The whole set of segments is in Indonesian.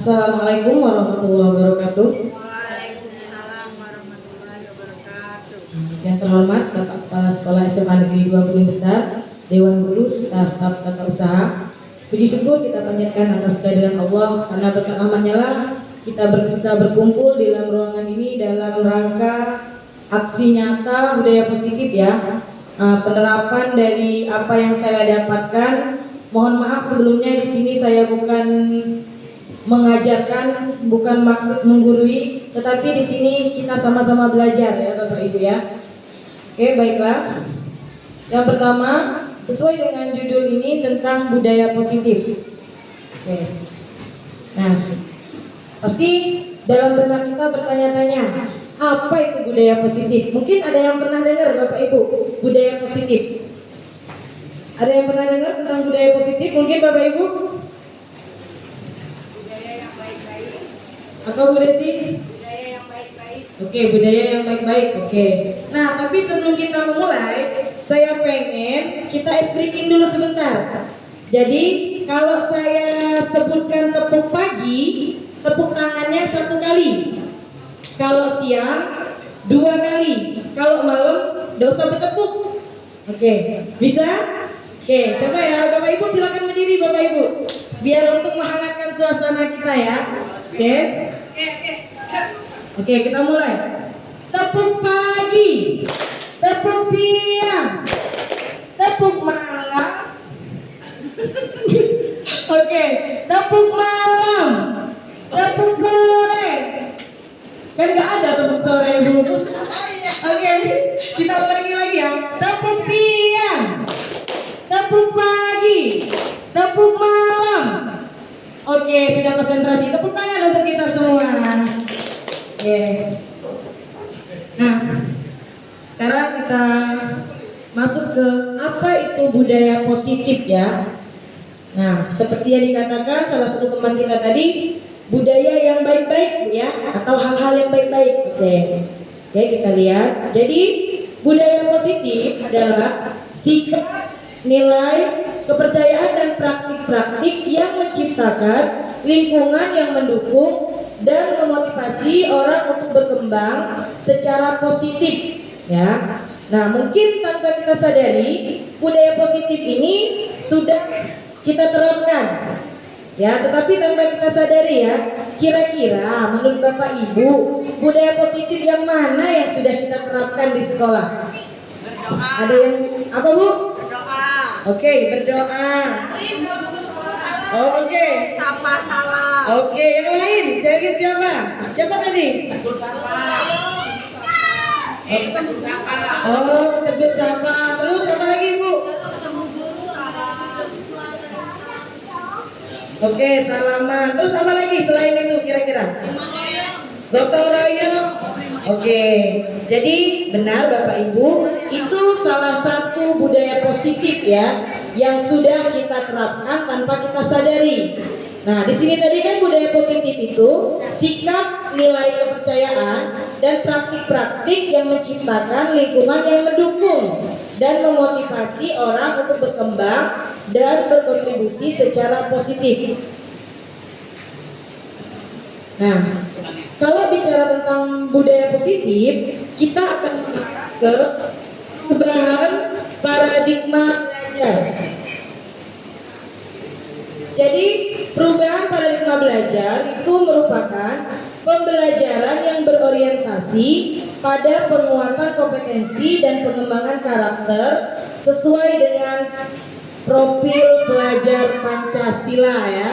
Assalamualaikum warahmatullahi wabarakatuh. Waalaikumsalam warahmatullahi wabarakatuh. Yang terhormat Bapak Kepala Sekolah SMA Negeri 2 Kuning Besar, Dewan Guru serta staf tata usaha. Puji syukur kita panjatkan atas kehadiran Allah, karena berkat rahmat-Nya lah kita bisa berkumpul di dalam ruangan ini dalam rangka aksi nyata budaya positif ya. Penerapan dari apa yang saya dapatkan. Mohon maaf sebelumnya, di sini saya bukan mengajarkan, bukan maksud menggurui, tetapi di sini kita sama-sama belajar ya Bapak Ibu ya. Oke, baiklah. Yang pertama, sesuai dengan judul ini tentang budaya positif. Oke. Nah, pasti dalam benak kita bertanya-tanya, apa itu budaya positif? Mungkin ada yang pernah dengar Bapak Ibu, budaya positif. Ada yang pernah dengar tentang budaya positif? Mungkin Bapak Ibu? Apa Bu Desi? Budaya yang baik-baik. Oke, budaya yang baik-baik. Oke. Nah, tapi sebelum kita memulai, saya pengen kita ice breaking dulu sebentar. Jadi, kalau saya sebutkan tepuk pagi, tepuk tangannya 1 kali. Kalau siang, 2 kali. Kalau malam, nggak usah bertepuk. Oke, bisa? Oke, coba ya Bapak Ibu, silakan berdiri Bapak Ibu, biar untuk menghangatkan suasana kita ya. Oke. Oke, kita mulai. Tepuk pagi, tepuk siang, tepuk malam. Oke, tepuk malam, tepuk sore. Kan nggak ada tepuk sore dulu. Oke, kita ulangi lagi ya. Tepuk siang, tepuk pagi, tepuk malam. Oke, sudah konsentrasi. Tepuk tangan untuk kita semua. Oke. Nah, sekarang kita masuk ke apa itu budaya positif ya. Nah, seperti yang dikatakan salah satu teman kita tadi, budaya yang baik-baik ya, atau hal-hal yang baik-baik. Oke, kita lihat. Jadi budaya positif adalah sikap, nilai, kepercayaan dan praktik-praktik yang menciptakan lingkungan yang mendukung dan memotivasi orang untuk berkembang secara positif ya. Nah, mungkin tanpa kita sadari budaya positif ini sudah kita terapkan ya, tetapi tanpa kita sadari ya, kira-kira menurut Bapak Ibu budaya positif yang mana yang sudah kita terapkan di sekolah? Berdoa. Ada yang apa Bu? Berdoa. Oke, berdoa. Oh, oke. Sapa salam. Oke, yang lain. Saya lihat siapa? Siapa tadi? Oh, tegur sapa. Terus apa lagi, Bu? Oke, salaman. Terus apa lagi selain itu kira-kira? Gotong royong. Oke. Jadi benar Bapak Ibu, itu salah satu budaya positif ya yang sudah kita terapkan tanpa kita sadari. Nah, di sini tadi kan budaya positif itu sikap, nilai kepercayaan dan praktik-praktik yang menciptakan lingkungan yang mendukung dan memotivasi orang untuk berkembang dan berkontribusi secara positif. Nah, kalau bicara tentang budaya positif, kita akan ke perubahan paradigma belajar. Jadi, perubahan paradigma belajar itu merupakan pembelajaran yang berorientasi pada penguatan kompetensi dan pengembangan karakter sesuai dengan profil pelajar Pancasila ya.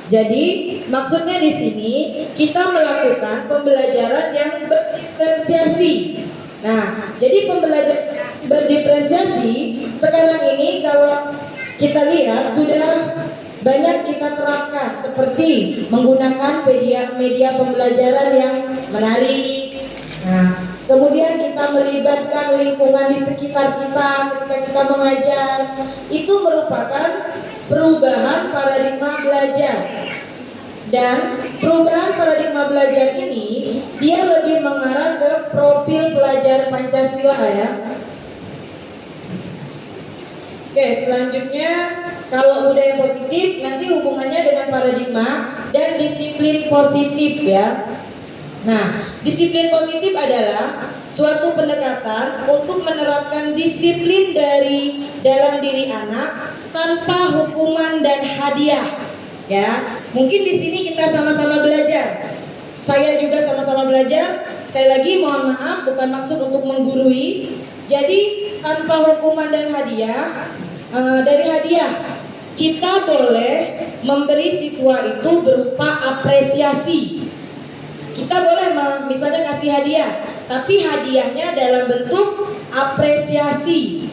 Jadi maksudnya di sini kita melakukan pembelajaran yang berdiferensiasi. Nah, jadi pembelajaran berdiferensiasi sekarang ini kalau kita lihat sudah banyak kita terapkan, seperti menggunakan media pembelajaran yang menarik. Nah, Kemudian kita melibatkan lingkungan di sekitar kita ketika kita mengajar. Itu merupakan perubahan paradigma belajar. Dan perubahan paradigma belajar ini dia lebih mengarah ke profil pelajar Pancasila ya. Oke, selanjutnya kalau budaya positif nanti hubungannya dengan paradigma dan disiplin positif ya. Nah, disiplin positif adalah suatu pendekatan untuk menerapkan disiplin dari dalam diri anak tanpa hukuman dan hadiah. Ya, mungkin di sini kita sama-sama belajar. Saya juga sama-sama belajar. Sekali lagi mohon maaf, bukan maksud untuk menggurui. Jadi tanpa hukuman dan hadiah, dari hadiah kita boleh memberi siswa itu berupa apresiasi. Kita boleh misalnya kasih hadiah, tapi hadiahnya dalam bentuk apresiasi.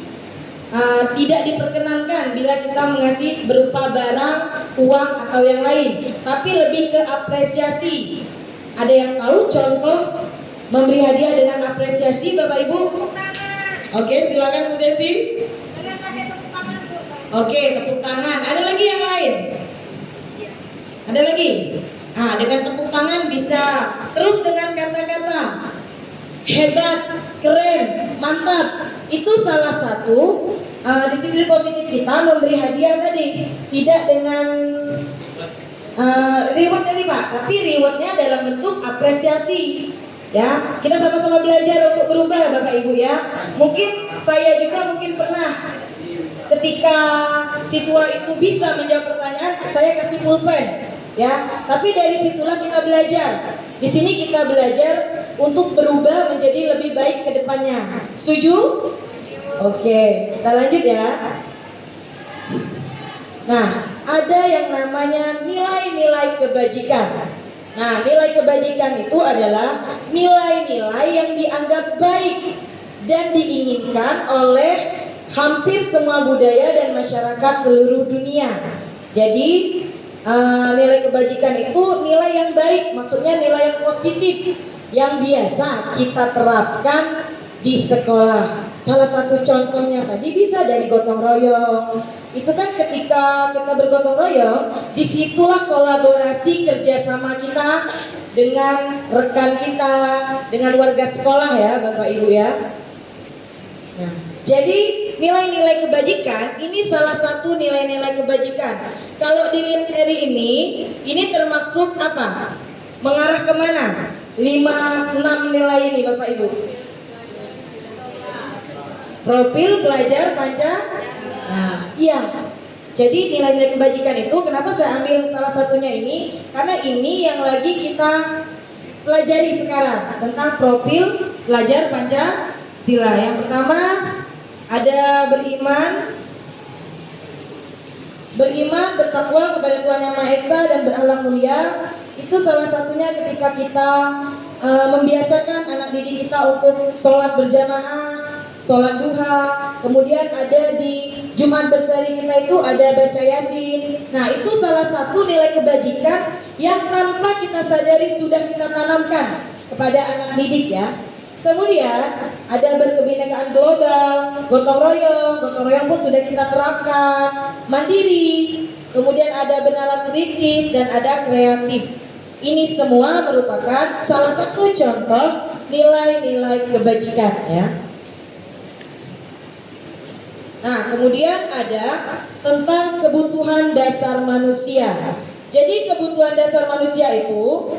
Tidak diperkenankan bila kita mengasih berupa barang, uang atau yang lain, tapi lebih ke apresiasi. Ada yang tahu contoh memberi hadiah dengan apresiasi, Bapak Ibu? Oke, silakan Bu Desi. Oke, tepuk tangan. Ada lagi yang lain? Ada lagi? Dengan tepuk tangan bisa. Terus dengan kata-kata hebat, keren, mantap. Itu salah satu disiplin positif kita memberi hadiah tadi. Tidak dengan reward tadi Pak, tapi rewardnya dalam bentuk apresiasi. Ya, kita sama-sama belajar untuk berubah Bapak Ibu ya. Mungkin saya juga pernah ketika siswa itu bisa menjawab pertanyaan, saya kasih pulpen, ya. Tapi dari situlah kita belajar. Di sini kita belajar untuk berubah menjadi lebih baik ke depannya. Setuju? Oke, kita lanjut ya. Nah, ada yang namanya nilai-nilai kebajikan. Nah, nilai kebajikan itu adalah nilai-nilai yang dianggap baik dan diinginkan oleh hampir semua budaya dan masyarakat seluruh dunia. Jadi nilai kebajikan itu nilai yang baik, maksudnya nilai yang positif yang biasa kita terapkan di sekolah. Salah satu contohnya tadi bisa dari gotong royong. Itu kan ketika kita bergotong royong, disitulah kolaborasi kerjasama kita dengan rekan kita, dengan warga sekolah ya Bapak Ibu ya. Nah, jadi nilai-nilai kebajikan ini salah satu nilai-nilai kebajikan. Kalau dilihat dari ini termasuk apa? Mengarah kemana? 5-6 nilai ini Bapak Ibu. Profil pelajar Pancasila. Nah, iya. Jadi nilai-nilai kebajikan itu kenapa saya ambil salah satunya ini? Karena ini yang lagi kita pelajari sekarang tentang profil pelajar Pancasila. Yang pertama ada beriman, bertakwa kepada Tuhan Yang Maha Esa dan berakhlak mulia. Itu salah satunya ketika kita membiasakan anak didik kita untuk sholat berjamaah, sholat duha. Kemudian ada di Jumat berseri kita itu ada baca Yasin. Nah, itu salah satu nilai kebajikan yang tanpa kita sadari sudah kita tanamkan kepada anak didik ya. Kemudian ada berkebinekaan global, gotong royong pun sudah kita terapkan, mandiri. Kemudian ada bernalar kritis dan ada kreatif. Ini semua merupakan salah satu contoh nilai-nilai kebajikan ya. Nah, kemudian ada tentang kebutuhan dasar manusia. Jadi kebutuhan dasar manusia itu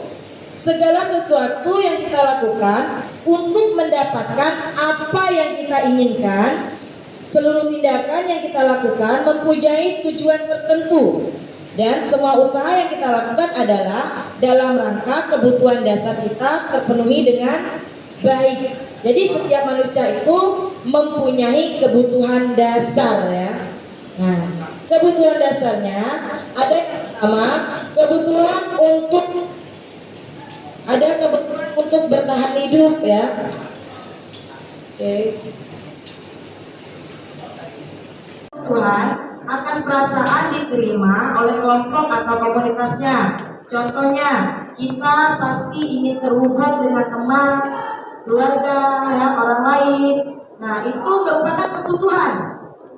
segala sesuatu yang kita lakukan untuk mendapatkan apa yang kita inginkan. Seluruh tindakan yang kita lakukan mempunyai tujuan tertentu. Dan semua usaha yang kita lakukan adalah dalam rangka kebutuhan dasar kita terpenuhi dengan baik. Jadi setiap manusia itu mempunyai kebutuhan dasar ya. Nah, kebutuhan dasarnya ada yang pertama kebutuhan untuk bertahan hidup ya. Oke. Kebutuhan akan perasaan diterima oleh kelompok atau komunitasnya. Contohnya, kita pasti ingin terhubung dengan teman, keluarga, ya, orang lain. Nah, itu merupakan kebutuhan.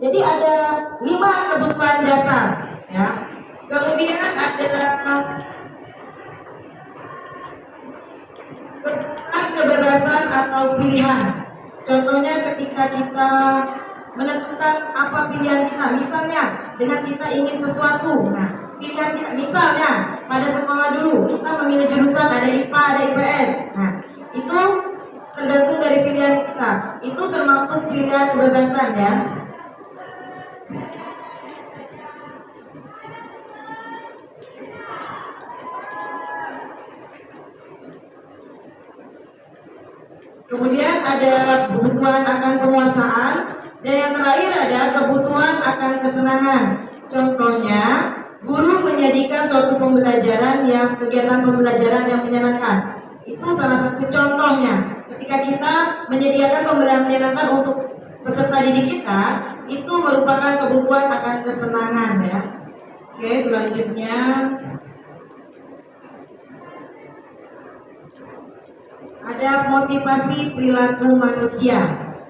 Jadi ada 5 kebutuhan dasar, ya. Kemudian ada kebebasan atau pilihan. Contohnya ketika kita menentukan apa pilihan kita, misalnya dengan kita ingin sesuatu. Nah, pilihan kita misalnya pada sekolah dulu kita memilih jurusan ada IPA, ada IPS. Nah, itu tergantung dari pilihan kita. Itu termasuk pilihan kebebasan, ya. Kemudian ada kebutuhan akan penguasaan, dan yang terakhir ada kebutuhan akan kesenangan. Contohnya, guru menjadikan suatu pembelajaran yang kegiatan pembelajaran yang menyenangkan. Itu salah satu contohnya. Ketika kita menyediakan pembelajaran menyenangkan untuk peserta didik kita, itu merupakan kebutuhan akan kesenangan, ya. Oke, selanjutnya ada motivasi perilaku manusia.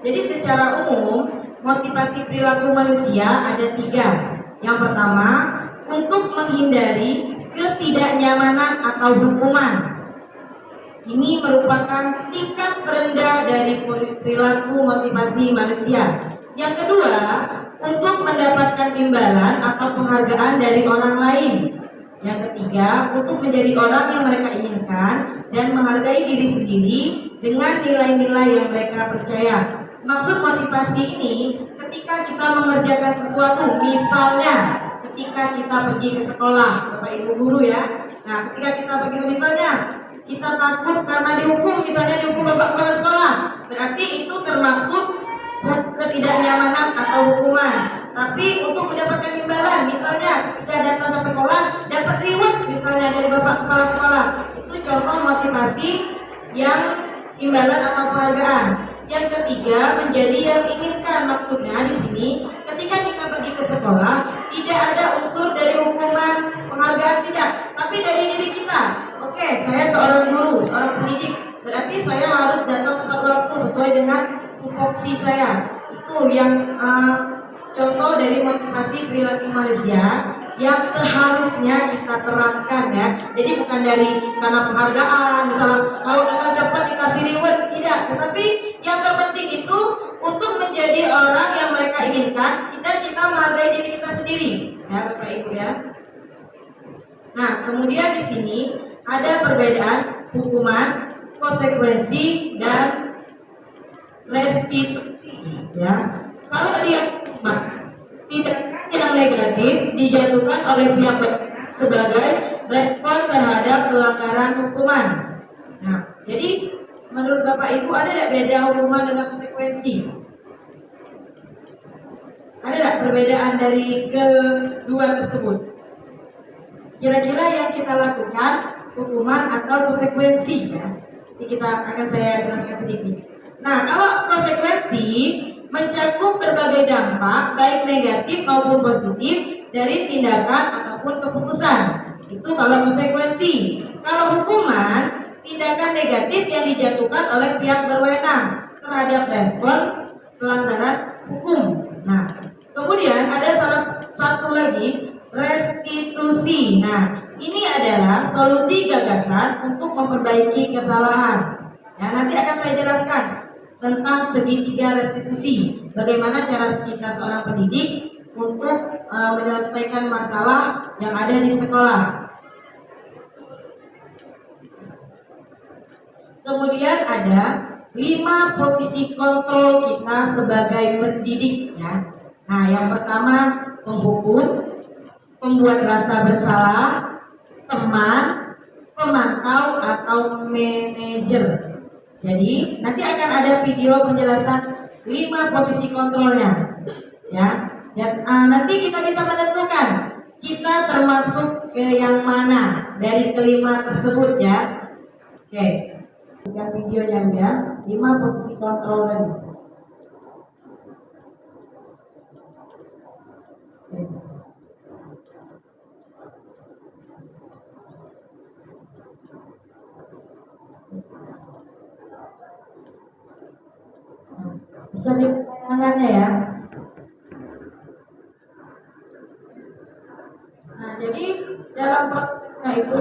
Jadi secara umum motivasi perilaku manusia ada 3. Yang pertama, untuk menghindari ketidaknyamanan atau hukuman. Ini merupakan tingkat terendah dari perilaku motivasi manusia. Yang kedua, untuk mendapatkan imbalan atau penghargaan dari orang lain. Yang ketiga, untuk menjadi orang yang mereka inginkan dan menghargai diri sendiri dengan nilai-nilai yang mereka percaya. Maksud motivasi ini, ketika kita mengerjakan sesuatu, misalnya ketika kita pergi ke sekolah, Bapak Ibu guru, ya. Nah, ketika kita pergi, misalnya kita takut karena dihukum, misalnya dihukum Bapak kepala sekolah, berarti itu termasuk ketidaknyamanan atau hukuman. Tapi untuk mendapatkan imbalan, misalnya ketika datang ke sekolah dapat reward misalnya dari Bapak kepala sekolah, itu contoh motivasi yang imbalan atau penghargaan. Yang ketiga, menjadi yang inginkan. Maksudnya di sini ketika kita pergi ke sekolah tidak ada unsur dari hukuman, penghargaan, tidak, tapi dari diri kita. Oke, saya seorang guru, seorang pendidik, berarti saya harus datang tepat waktu sesuai dengan tupoksi saya. Itu yang contoh dari motivasi perilaku manusia yang seharusnya kita terapkan, ya. Jadi bukan dari karena penghargaan, misalnya kalau dengan cepat dikasih reward, tidak. Tetapi yang terpenting itu untuk menjadi orang yang mereka inginkan dan kita menghargai diri kita sendiri, ya Bapak Ibu, ya. Nah, kemudian di sini ada perbedaan hukuman, konsekuensi, dan restitusi, ya. Kalau dia tidak yang negatif dijatuhkan oleh pihak sebagai respon terhadap pelanggaran hukuman. Nah, jadi menurut Bapak Ibu ada tidak beda hukuman dengan konsekuensi? Ada tidak perbedaan dari kedua tersebut? Kira-kira yang kita lakukan hukuman atau konsekuensi, ya? Ini saya jelaskan sedikit. Nah, kalau konsekuensi mencakup berbagai dampak baik negatif maupun positif dari tindakan ataupun keputusan. Itu kalau konsekuensi. Kalau hukuman, tindakan negatif yang dijatuhkan oleh pihak berwenang terhadap respon pelanggaran hukum. Nah, kemudian ada salah satu lagi, restitusi. Nah, ini adalah solusi gagasan untuk memperbaiki kesalahan. Ya, nanti akan saya jelaskan tentang segitiga restitusi. Bagaimana cara kita seorang pendidik untuk menyelesaikan masalah yang ada di sekolah. Kemudian ada 5 posisi kontrol kita sebagai pendidik, ya. Nah, yang pertama penghukum, pembuat rasa bersalah, teman, pemantau atau manajer. Jadi nanti akan ada video penjelasan 5 posisi kontrolnya, ya. Dan nanti kita bisa menentukan kita termasuk ke yang mana dari kelima tersebut, ya. Oke, lihat videonya, ya. 5 posisi kontrol tadi. Oke. Bisa lihat tangannya ya. Nah, jadi dalam prosesnya itu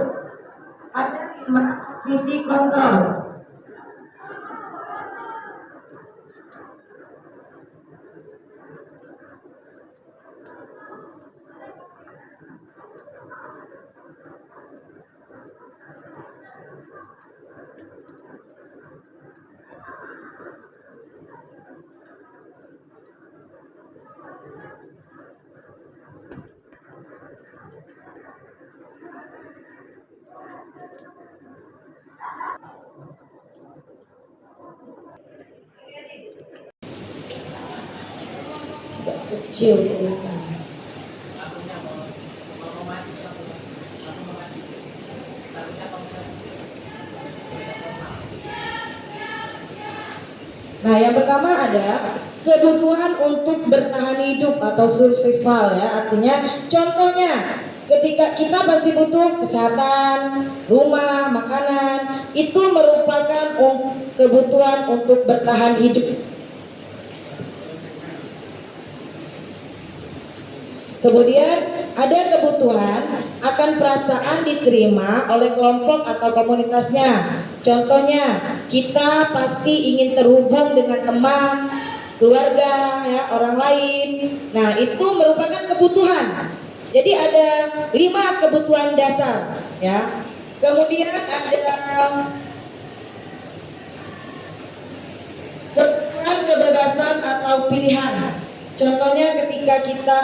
ada 5 sisi kontrol. Agak kecil tulisannya. Nah, yang pertama ada kebutuhan untuk bertahan hidup atau survival ya. Artinya contohnya ketika kita pasti butuh kesehatan, rumah, makanan, itu merupakan kebutuhan untuk bertahan hidup. Kemudian ada kebutuhan akan perasaan diterima oleh kelompok atau komunitasnya. Contohnya, kita pasti ingin terhubung dengan teman, keluarga, ya, orang lain. Nah, itu merupakan kebutuhan. Jadi ada 5 kebutuhan dasar, ya. Kemudian ada kebutuhan kebebasan atau pilihan. Contohnya ketika kita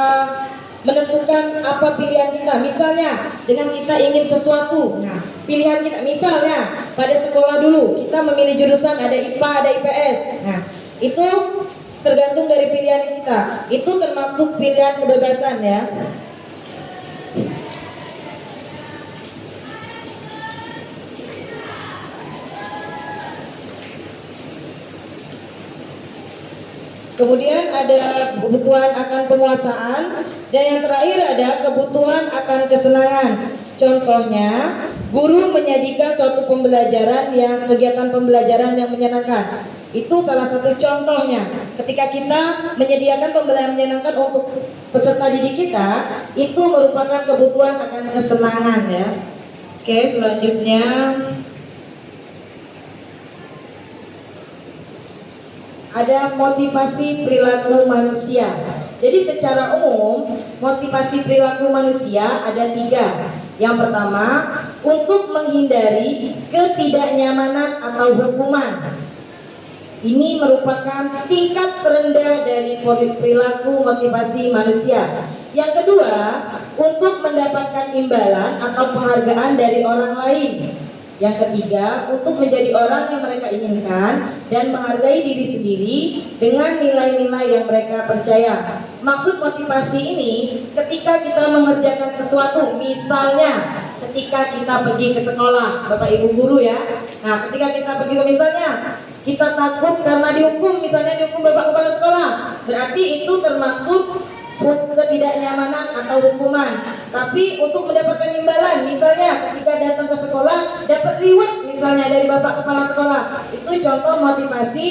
menentukan apa pilihan kita, misalnya dengan kita ingin sesuatu, nah pilihan kita misalnya pada sekolah dulu kita memilih jurusan ada IPA ada IPS, nah itu tergantung dari pilihan kita, itu termasuk pilihan kebebasan ya. Kemudian ada kebutuhan akan penguasaan, dan yang terakhir ada kebutuhan akan kesenangan. Contohnya, guru menyajikan suatu pembelajaran yang kegiatan pembelajaran yang menyenangkan. Itu salah satu contohnya. Ketika kita menyediakan pembelajaran menyenangkan untuk peserta didik kita, itu merupakan kebutuhan akan kesenangan ya. Oke, selanjutnya ada motivasi perilaku manusia. Jadi secara umum motivasi perilaku manusia ada 3. Yang pertama, untuk menghindari ketidaknyamanan atau hukuman. Ini merupakan tingkat terendah dari perilaku motivasi manusia. Yang kedua, untuk mendapatkan imbalan atau penghargaan dari orang lain. Yang ketiga, untuk menjadi orang yang mereka inginkan dan menghargai diri sendiri dengan nilai-nilai yang mereka percaya. Maksud motivasi ini ketika kita mengerjakan sesuatu, misalnya ketika kita pergi ke sekolah, Bapak Ibu guru ya. Nah, ketika kita pergi misalnya kita takut karena dihukum, misalnya dihukum Bapak kepala sekolah, berarti itu termasuk ketidaknyamanan atau hukuman. Tapi untuk mendapatkan imbalan, misalnya ketika datang ke sekolah dapat reward misalnya dari Bapak kepala sekolah, itu contoh motivasi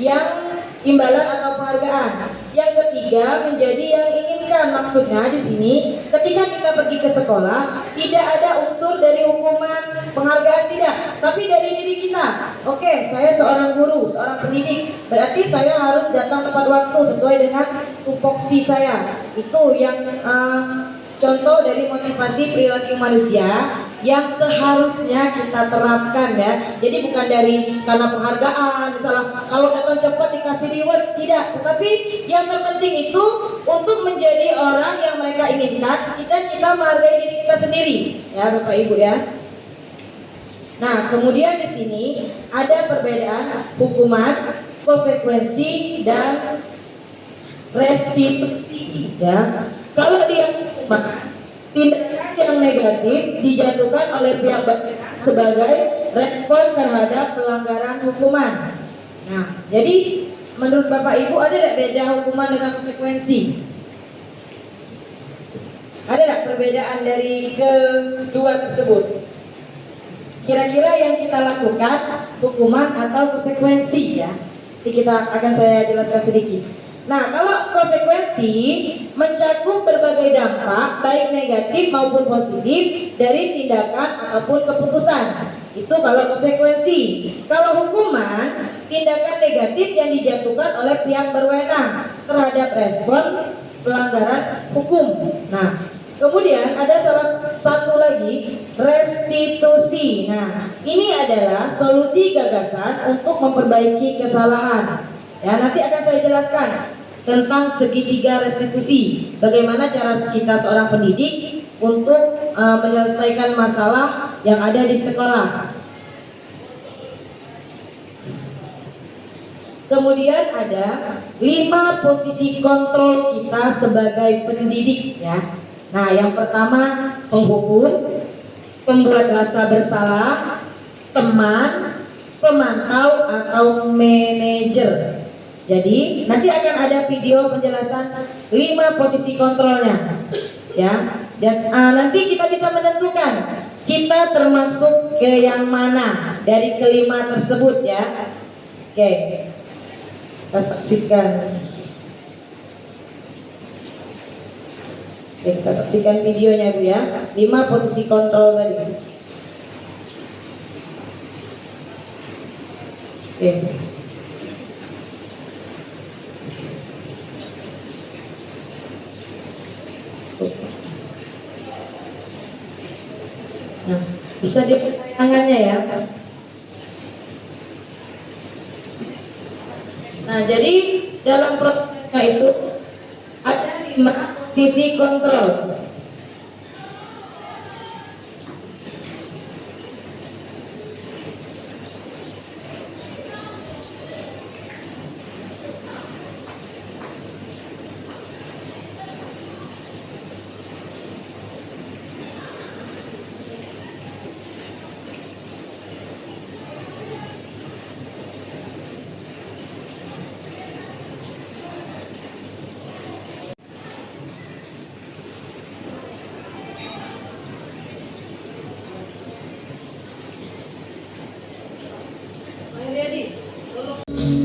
yang imbalan atau penghargaan. Yang ketiga, menjadi yang inginkan. Maksudnya di sini ketika kita pergi ke sekolah tidak ada unsur dari hukuman, penghargaan, tidak, tapi dari diri kita. Oke, saya seorang guru, seorang pendidik, berarti saya harus datang tepat waktu sesuai dengan tupoksi saya. Itu yang contoh dari motivasi perilaku manusia yang seharusnya kita terapkan ya. Jadi bukan dari karena penghargaan, misalnya kalau datang cepat dikasih reward, tidak. Tetapi yang terpenting itu untuk menjadi orang yang mereka inginkan, kita menghargai diri kita sendiri, ya Bapak Ibu ya. Nah, kemudian di sini ada perbedaan hukuman, konsekuensi dan restitusi ya. Kalau dia hukuman, tindakan yang negatif dijatuhkan oleh pihak berwenang sebagai respon terhadap pelanggaran hukuman. Nah, jadi menurut Bapak Ibu ada tidak beda hukuman dengan konsekuensi? Ada tidak perbedaan dari kedua tersebut? Kira-kira yang kita lakukan hukuman atau konsekuensi ya? saya jelaskan sedikit. Nah, kalau konsekuensi mencakup berbagai dampak baik negatif maupun positif dari tindakan ataupun keputusan. Itu kalau konsekuensi. Kalau hukuman, tindakan negatif yang dijatuhkan oleh pihak berwenang terhadap respon pelanggaran hukum. Nah, kemudian ada salah satu lagi, restitusi. Nah, ini adalah solusi gagasan untuk memperbaiki kesalahan. Ya, nanti akan saya jelaskan tentang segitiga restitusi. Bagaimana cara kita seorang pendidik untuk menyelesaikan masalah yang ada di sekolah. Kemudian ada 5 posisi kontrol kita sebagai pendidik ya. Nah, yang pertama penghukum, pembuat rasa bersalah, teman, pemantau atau manajer. Jadi nanti akan ada video penjelasan 5 posisi kontrolnya, ya. Dan nanti kita bisa menentukan kita termasuk ke yang mana dari kelima tersebut ya. Oke, kita saksikan. Oke, kita saksikan videonya Bu ya. 5 posisi kontrol tadi. Oke. Nah, bisa dilihat tangannya ya. Nah, jadi dalam prosesnya itu ada 5 sisi kontrol.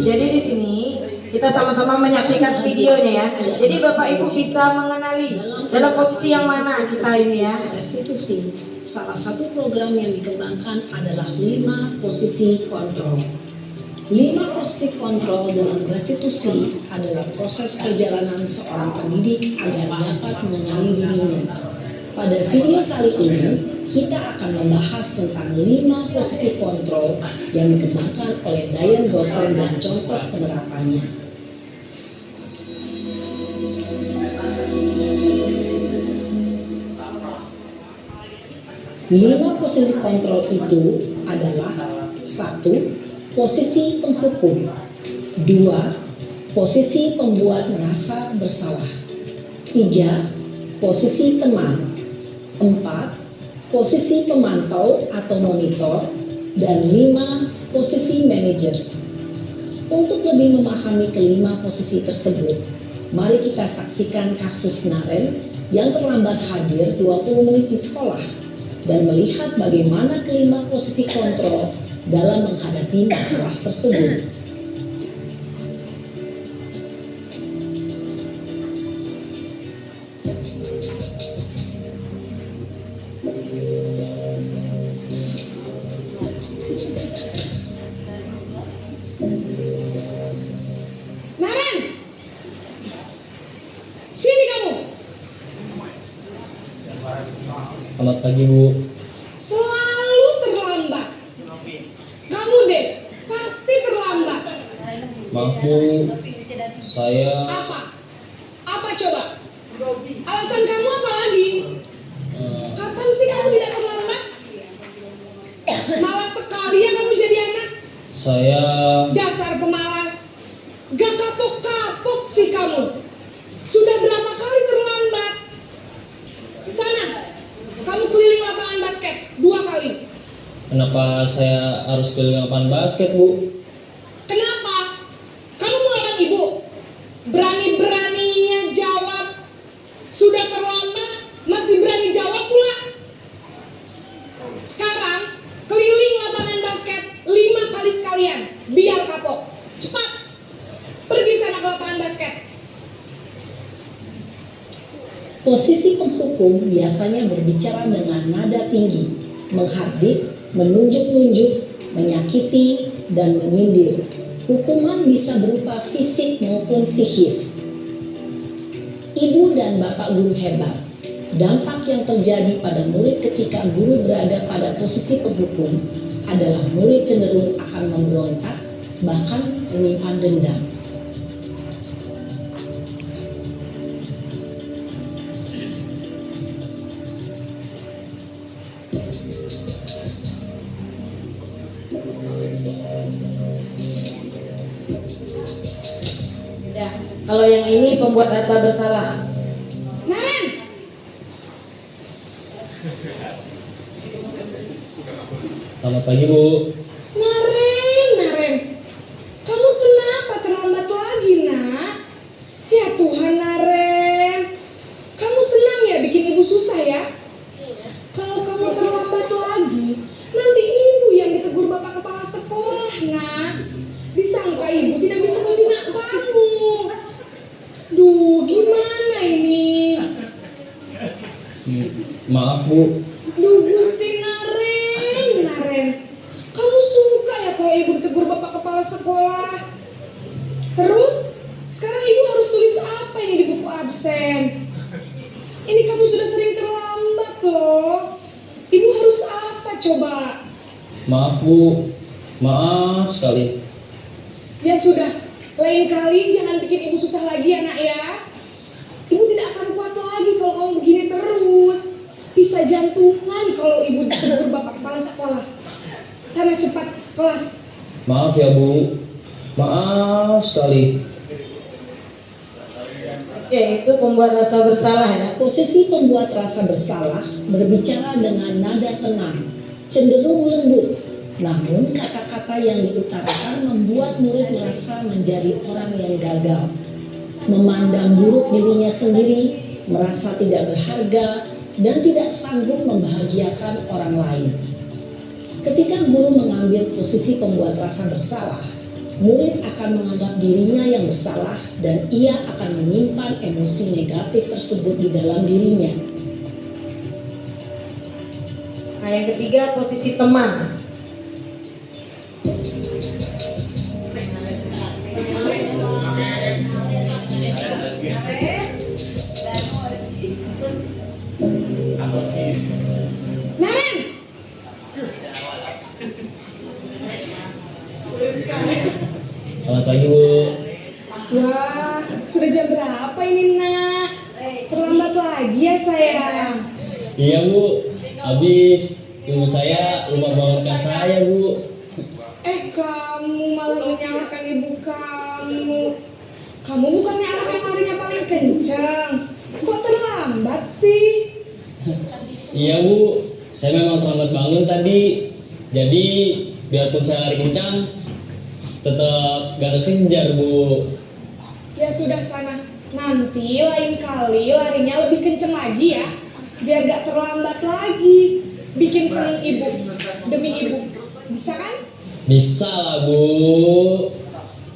Jadi di sini kita sama-sama menyaksikan videonya ya. Jadi Bapak Ibu bisa mengenali dalam posisi yang mana kita ini ya. Restitusi, salah satu program yang dikembangkan adalah 5 posisi kontrol. 5 posisi kontrol dalam restitusi adalah proses perjalanan seorang pendidik agar dapat mengenali dirinya. Pada video kali ini, kita akan membahas tentang 5 posisi kontrol yang dikembangkan oleh Dian Gosling dan contoh penerapannya. Lima posisi kontrol itu adalah 1. Posisi penghukum, 2. Posisi pembuat merasa bersalah, 3. Posisi teman, 4. Posisi pemantau atau monitor, dan 5. Posisi manajer. Untuk lebih memahami kelima posisi tersebut, mari kita saksikan kasus Naren yang terlambat hadir 20 menit di sekolah dan melihat bagaimana kelima posisi kontrol dalam menghadapi masalah tersebut. Naren, sini kamu. Selamat pagi Bu. Selalu terlambat. Kamu deh, pasti terlambat. Maaf Bu, saya Apa? Apa coba? Alasan kamu apa lagi? Kapan sih kamu tidak terlambat? Malas sekali ya kamu jadi anak. saya Dasar pemalas. Gak kapok-kapok sih kamu. Sudah berapa kali terlambat? Sana, kamu keliling lapangan basket 2 kali. kenapa saya harus keliling lapangan basket Bu? Kenapa? Kamu mau lawan ibu? Berani-beraninya jawab. Sudah terlambat, masih berani jawab pula. Sekarang, keliling lapangan basket 5 kali sekalian. Biar kapok. Cepat. lapangan basket. Posisi penghukum biasanya berbicara dengan nada tinggi, menghardik, menunjuk-nunjuk, menyakiti, dan menyindir. Hukuman bisa berupa fisik maupun psikis. Ibu dan bapak guru hebat. Dampak yang terjadi pada murid ketika guru berada pada posisi penghukum adalah murid cenderung akan memberontak, bahkan menyimpan dendam. Ya, kalau yang ini pembuat rasa bersalah. Naren, Selamat pagi Bu. Naren, kamu kenapa terlambat lagi, nak? Ya Tuhan, Naren, kamu senang ya bikin ibu susah ya? Kalau kamu terlambat lagi, nanti ibu yang ditegur bapak kepala sekolah, nak. Disangka ibu tidak bisa membina kamu. Duh, gimana ini? Maaf Bu. Duh Gusti Naren, kamu suka ya kalau ibu ditegur bapak kepala sekolah? Terus, sekarang ibu harus tulis apa ini di buku absen? Ini kamu sudah sering terlambat loh. Ibu harus apa coba? Maaf Bu. Maaf sekali. Ya sudah, lain kali jangan bikin ibu susah lagi ya nak ya. Ibu tidak akan kuat lagi kalau kamu begini terus. Bisa jantungan kalau ibu ditegur bapak kepala sekolah. Sana cepat ke kelas. Maaf ya Bu. Maaf sekali. Oke, itu pembuat rasa bersalah ya. Posisi pembuat rasa bersalah berbicara dengan nada tenang, cenderung lembut. Namun kata-kata yang diutarakan membuat murid merasa menjadi orang yang gagal, memandang buruk dirinya sendiri, merasa tidak berharga, dan tidak sanggup membahagiakan orang lain. Ketika guru mengambil posisi pembuat rasa bersalah, murid akan menganggap dirinya yang bersalah dan ia akan menyimpan emosi negatif tersebut di dalam dirinya. Nah, yang ketiga posisi teman. Naren, Selamat pagi Bu. wah sudah jam berapa ini nak? Terlambat lagi ya sayang. Iya Bu. Habis ibu saya lupa bangunkan saya Bu. Kamu malah menyalahkan ibu kamu. Kamu bukannya anak yang larinya paling kencang. Kok terlambat sih? Iya Bu. Saya memang terlambat bangun tadi. Jadi biarpun saya lari kencang, tetap gak kekejar Bu. Ya sudah sana. Nanti lain kali larinya lebih kencang lagi ya. Biar gak terlambat lagi. Bikin seneng ibu. Demi ibu. Bisa kan? Bisa lah Bu.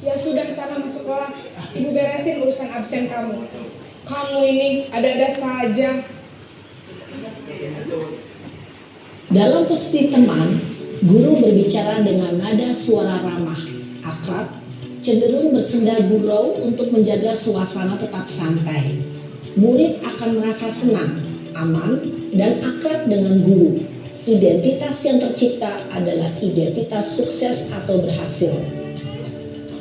Ya sudah sana masuk kelas. Ibu beresin urusan absen kamu. Kamu ini ada-ada saja. Dalam posisi teman, guru berbicara dengan nada suara ramah, akrab, cenderung bersenda gurau untuk menjaga suasana tetap santai. Murid akan merasa senang, aman, dan akrab dengan guru. Identitas yang tercipta adalah identitas sukses atau berhasil.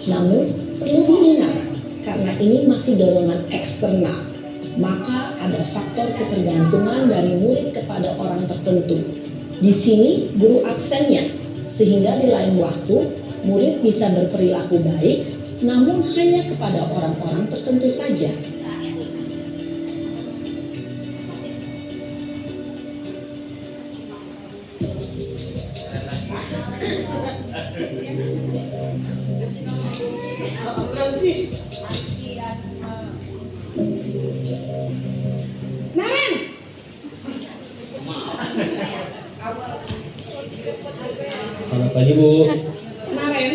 Namun, perlu diingat, karena ini masih dorongan eksternal, maka ada faktor ketergantungan dari murid kepada orang tertentu. Di sini guru aksennya, sehingga di lain waktu murid bisa berperilaku baik, namun hanya kepada orang-orang tertentu saja. Naren, Selamat pagi Bu. Naren,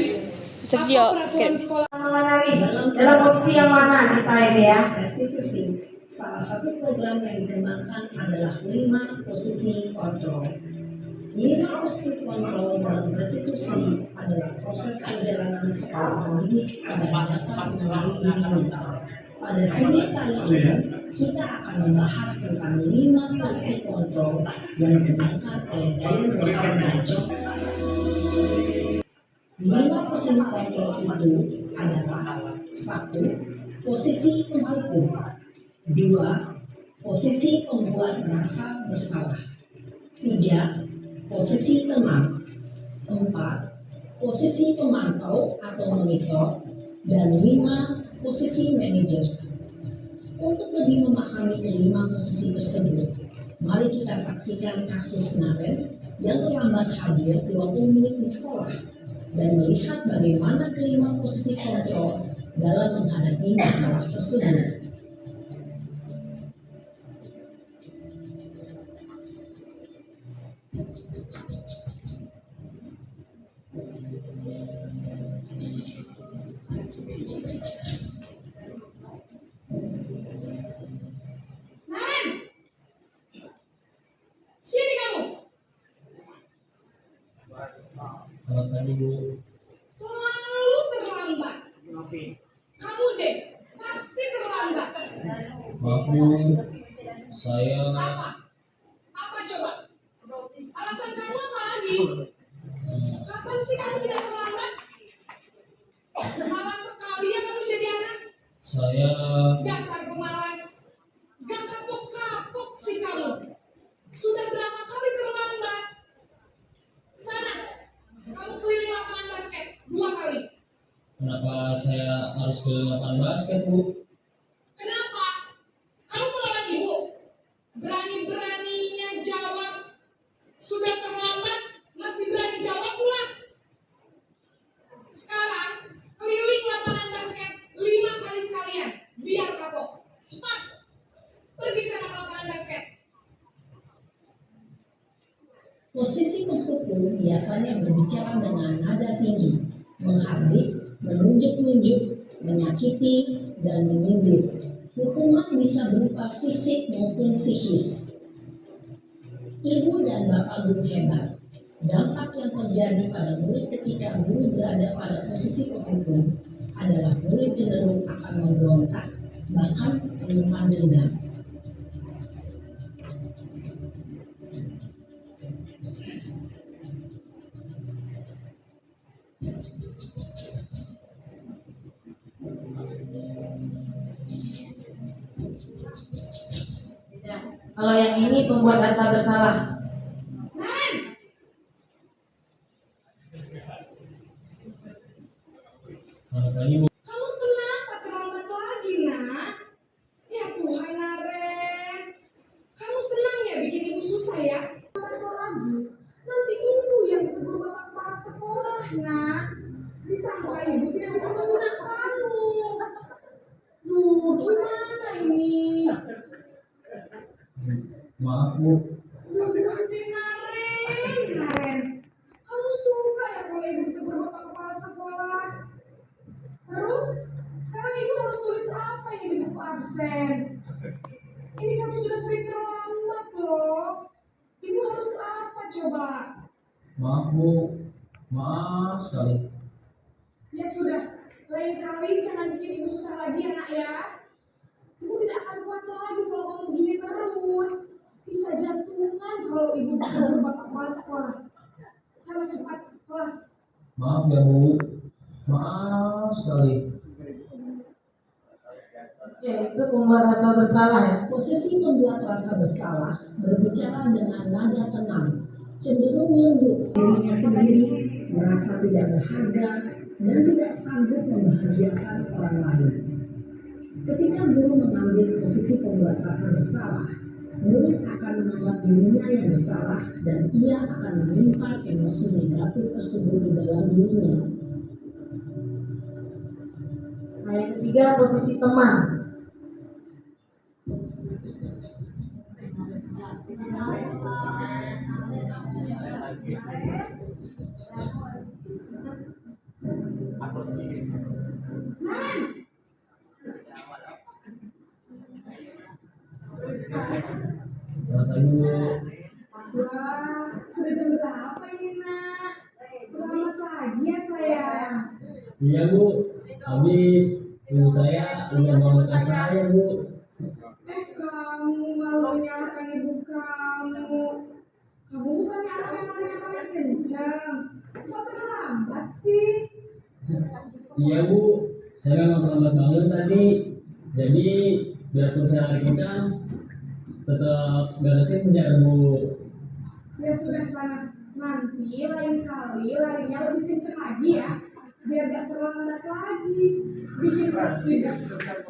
Sergio. peraturan sekolah Mana nih? Dalam posisi yang mana kita ini ya? restitusi? Salah satu program yang dikembangkan adalah 5 posisi kontrol. 5 posisi kontrol dalam restitusi adalah proses perjalanan sekolah pendidik agar dapat mengenali dirinya. Pada video kali ini, kita akan membahas tentang 5 posisi kontrol yang dikembangkan oleh Dayan Wilson dan John. 5 posisi kontrol itu adalah 1. Posisi penghukum, 2. Posisi pembuat merasa bersalah, 3. Posisi teman, 4. Posisi pemantau atau monitor, dan 5. Posisi manajer. Untuk lebih memahami kelima posisi tersebut, mari kita saksikan kasus Naren yang terlambat hadir 20 menit di sekolah dan melihat bagaimana kelima posisi kontrol dalam menghadapi masalah tersebut. Sini kamu. Selamat pagi Bu. Selalu terlambat. Kamu deh pasti terlambat. Maaf Bu, saya Apa? Apa coba? Alasan kamu apa lagi? Kapan sih kamu tidak terlambat? Malas sekali ya kamu jadi anak. saya Dasar pemalas. Gak kapok-kapok sih kamu. Sudah berapa kali terlambat? Sana, kamu keliling lapangan basket 2 kali. kenapa saya harus ke lapangan basket Bu? Kenapa? Kamu melawan ibu? Berani-beraninya jawab. Sudah terlambat, masih berani jawab pula. Sekarang, keliling lapangan basket 5 kali sekalian. Biar kapok. Cepat. Pergi sana ke lapangan basket. Posisi penghukum biasanya berbicara dengan nada tinggi, menghardik, menunjuk-nunjuk, menyakiti, dan menyindir. Hukuman bisa berupa fisik maupun psikis. Ibu dan bapak guru hebat. Dampak yang terjadi pada murid ketika guru berada pada posisi penghukum adalah murid cenderung akan memberontak, bahkan menyimpan dendam. Kalau yang ini pembuat rasa bersalah. Naren, Selamat pagi Bu. kamu kenapa terlambat lagi, nak? Ya Tuhan, Naren. Kamu senang ya bikin ibu susah ya? Terlambat lagi. Nanti ibu yang ditegur bapak kepala sekolah, nak. Disangka ibu tidak bisa membina kamu. Duh, gimana ini? Maaf Bu, Duh, Gusti Naren. Kamu suka ya kalau ibu ditegur bapak kepala sekolah? Terus, sekarang ibu harus tulis apa ini di buku absen? Ini kamu sudah sering terlambat loh. Ibu harus apa coba? maaf Bu, maaf sekali. Ya sudah, lain kali jangan bikin ibu susah lagi ya nak ya. Ibu tidak akan kuat lagi kalau kamu begini terus. Bisa jantungan kalau ibu ditegur bapak kepala sekolah. Sana cepat kelas. Maaf ya Bu, maaf sekali. Ya itu pembuat rasa bersalah ya. Posisi membuat rasa bersalah berbicara dengan nada tenang, cenderung lembut, dirinya sendiri, merasa tidak berharga, dan tidak sanggup membahagiakan orang lain. Ketika guru mengambil posisi pembuat rasa bersalah, murid akan menganggap dirinya yang bersalah dan ia akan menyimpan emosi negatif tersebut di dalam dirinya. Nah yang ketiga posisi teman. Selamat pagi Bu. Wah, sudah jam berapa ini nak? Terlambat lagi ya sayang. Iya Bu, habis ibu saya udah bangunkan saya Bu. Kamu malah menyalahkan ibu kamu. Kamu bukannya anak yang paling kencang. Kok terlambat sih? Iya Bu, saya memang terlambat bangun tadi. Jadi biarpun saya lari kencang, tetap gak kejar Bu. Ya sudah sana. Nanti lain kali larinya lebih kencang lagi ya. Biar gak terlambat lagi. Bikin salah ibu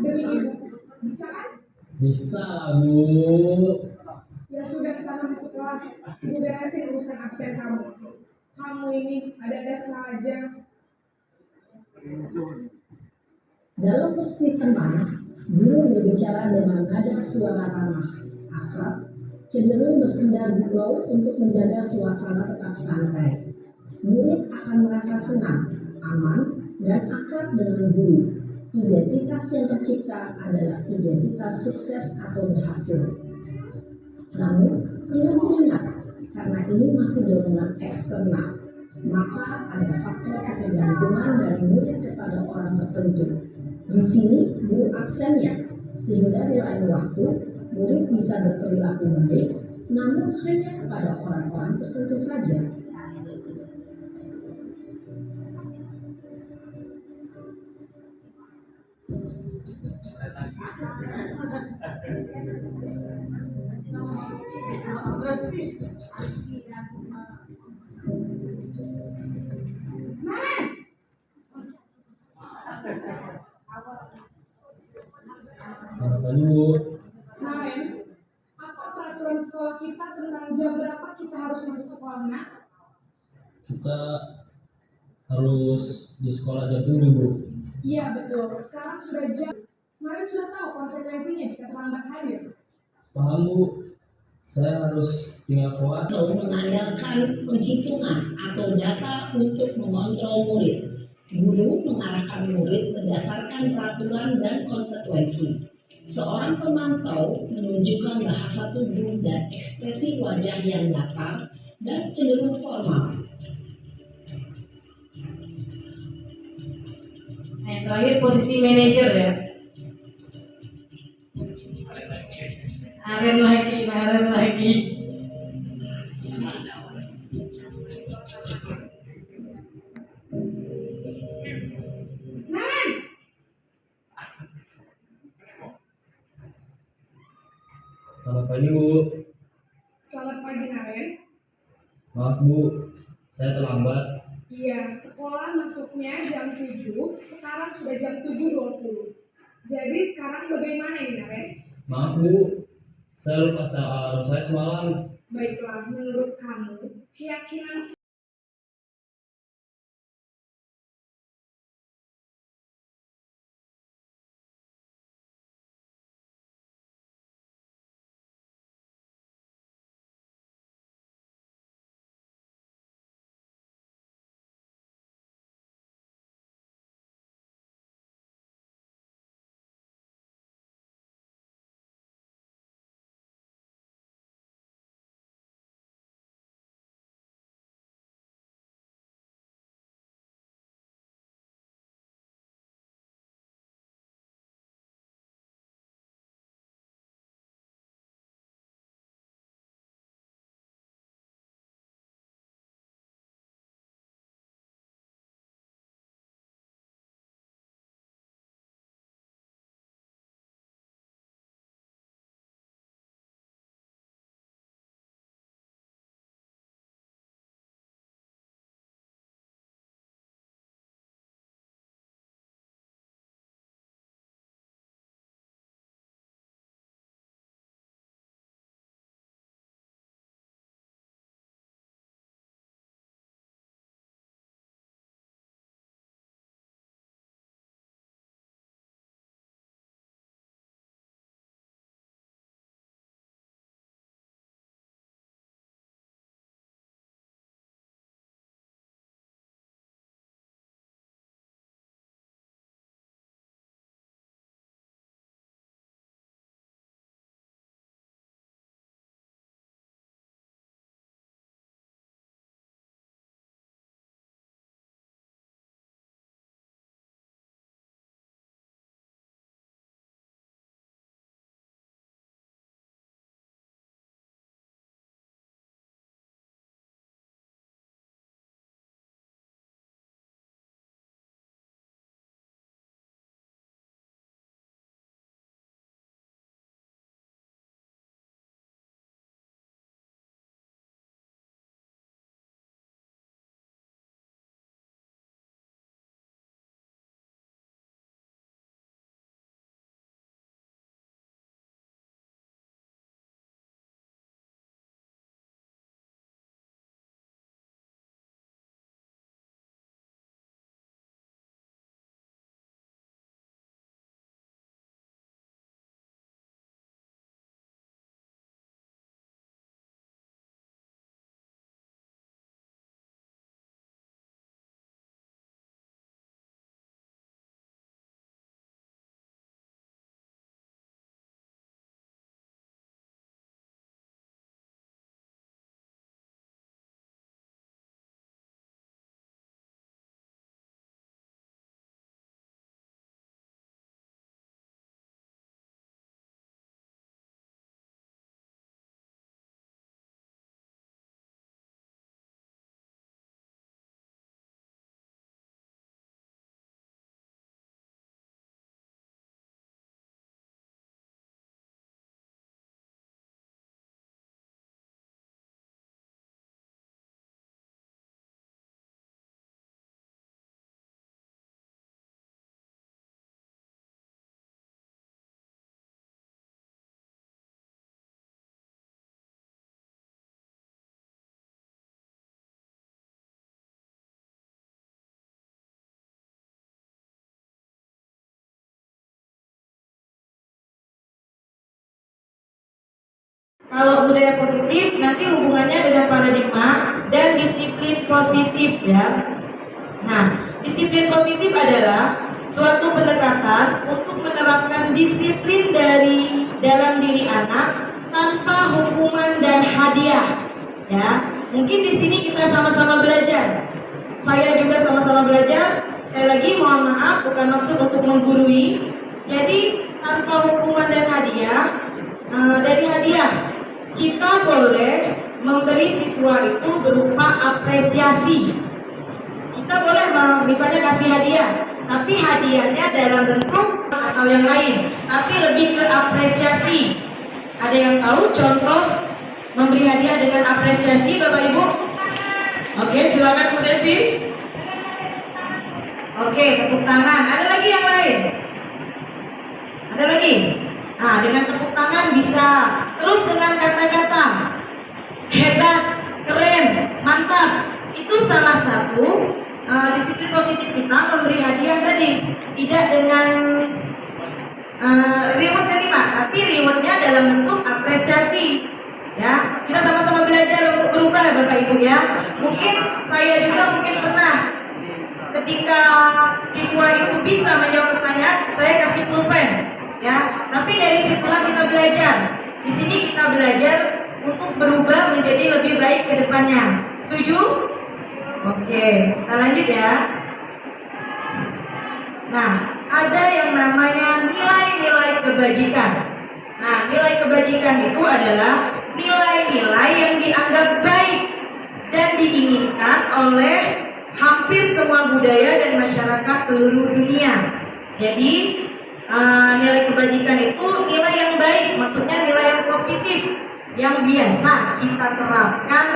demi ibu. Bisa kan? Bisa Bu. Ya sudah sana masuk kelas. Ibu beresin urusan absen kamu. Kamu ini ada-ada saja. Dalam posisi teman, guru berbicara dengan nada suara ramah, akrab, cenderung bersenda gurau untuk menjaga suasana tetap santai. Murid akan merasa senang, aman, dan akrab dengan guru. Identitas yang tercipta adalah identitas sukses atau berhasil. Namun, perlu diingat, karena ini masih dorongan eksternal, maka ada faktor ketergantungan dari murid kepada orang tertentu. Di sini, guru absennya, sehingga di lain waktu, murid bisa berperilaku baik, namun hanya kepada orang-orang tertentu saja. Selamat pagi Bu. Naren, apa peraturan sekolah kita tentang jam berapa kita harus masuk sekolah nak? Kita harus di sekolah jam 7 Bu. Iya betul, sekarang sudah jam. Naren sudah tahu konsekuensinya jika terlambat hadir. Paham Bu, saya harus tinggal kelas. Atau mengandalkan penghitungan atau data untuk mengontrol murid. Guru mengarahkan murid berdasarkan peraturan dan konsekuensi. Seorang pemantau menunjukkan bahasa tubuh dan ekspresi wajah yang datar dan cenderung formal. Yang terakhir posisi manajer ya. Naren lagi. Naren, Selamat pagi Bu. selamat pagi Naren. Maaf Bu, saya terlambat. Iya, sekolah masuknya jam 7, sekarang sudah jam 7.20. Jadi sekarang bagaimana ini Naren? Maaf Bu, saya lupa setel alarm saya semalam. Baiklah, menurut kamu, keyakinan Kalau budaya positif nanti hubungannya dengan paradigma dan disiplin positif ya. Nah, disiplin positif adalah suatu pendekatan untuk menerapkan disiplin dari dalam diri anak tanpa hukuman dan hadiah. Ya, mungkin di sini kita sama-sama belajar. Saya juga sama-sama belajar. Sekali lagi mohon maaf, bukan maksud untuk menggurui. Jadi tanpa hukuman dan hadiah, dari hadiah kita boleh memberi siswa itu berupa apresiasi. Kita boleh misalnya kasih hadiah, tapi hadiahnya dalam bentuk atau yang lain, tapi lebih ke apresiasi. Ada yang tahu contoh memberi hadiah dengan apresiasi, Bapak Ibu? Oke, silakan Bu Desi. Oke, tepuk tangan. Ada lagi yang lain? Ada lagi? Nah, dengan tepuk tangan bisa. Terus dengan kata-kata hebat, keren, mantap. Itu salah satu disiplin positif kita memberi hadiah tadi. Tidak dengan reward tadi Pak, tapi rewardnya dalam bentuk apresiasi. Ya, kita sama-sama belajar untuk berubah Bapak Ibu ya. Mungkin saya juga pernah ketika siswa itu bisa menjawab pertanyaan, saya kasih pulpen. Ya, tapi dari situlah kita belajar. Di sini kita belajar untuk berubah menjadi lebih baik ke depannya. Setuju? Oke, kita lanjut ya. Nah, ada yang namanya nilai-nilai kebajikan. Nah, nilai kebajikan itu adalah nilai-nilai yang dianggap baik dan diinginkan oleh hampir semua budaya dan masyarakat seluruh dunia. Jadi nilai kebajikan itu nilai yang baik, maksudnya nilai yang positif yang biasa kita terapkan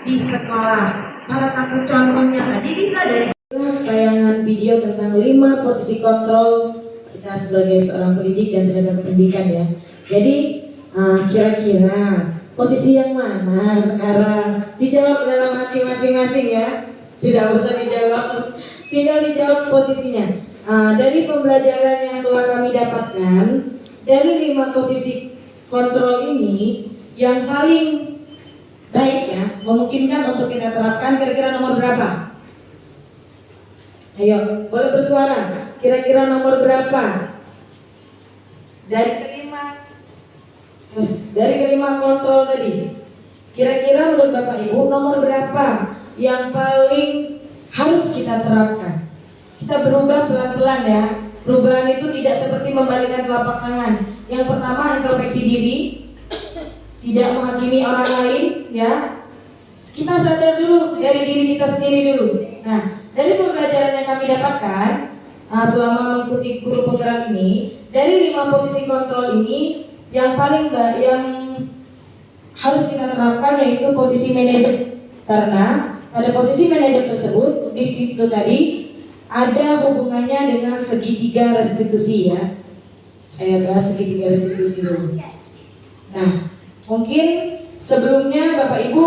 di sekolah. Salah satu contohnya tadi bisa dari tayangan video tentang 5 posisi kontrol kita sebagai seorang pendidik dan tenaga pendidikan ya. Jadi kira-kira posisi yang mana sekarang? Dijawab dalam hati masing-masing ya. Tidak usah dijawab, tinggal dijawab posisinya. Dari pembelajaran yang telah kami dapatkan, dari 5 posisi kontrol ini yang paling baik ya, memungkinkan untuk kita terapkan, kira-kira nomor berapa? Ayo, boleh bersuara. Kira-kira nomor berapa? Dari kelima kontrol tadi, kira-kira menurut Bapak Ibu nomor berapa yang paling harus kita terapkan? Kita berubah pelan-pelan ya. Perubahan itu tidak seperti membalikkan telapak tangan. Yang pertama, introspeksi diri, tidak menghakimi orang lain ya. Kita sadar dulu dari diri kita sendiri dulu. Nah, dari pembelajaran yang kami dapatkan selama mengikuti guru penggerak ini, dari 5 posisi kontrol ini yang paling yang harus kita terapkan yaitu posisi manajer. Karena pada posisi manajer tersebut di situ tadi ada hubungannya dengan segitiga restitusi ya. Saya bahas segitiga restitusi dulu. Nah, mungkin sebelumnya Bapak Ibu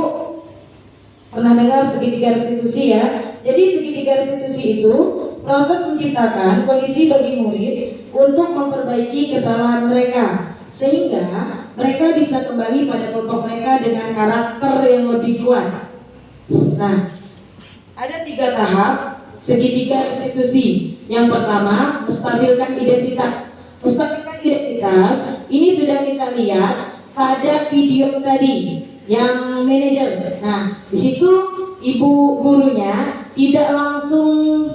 pernah dengar segitiga restitusi ya. Jadi segitiga restitusi itu proses menciptakan kondisi bagi murid untuk memperbaiki kesalahan mereka sehingga mereka bisa kembali pada kelompok mereka dengan karakter yang lebih kuat. Nah, ada 3 tahap segitiga restitusi. Yang pertama, menstabilkan identitas. Menstabilkan identitas ini sudah kita lihat pada video tadi yang manajer. Nah, di situ ibu gurunya tidak langsung,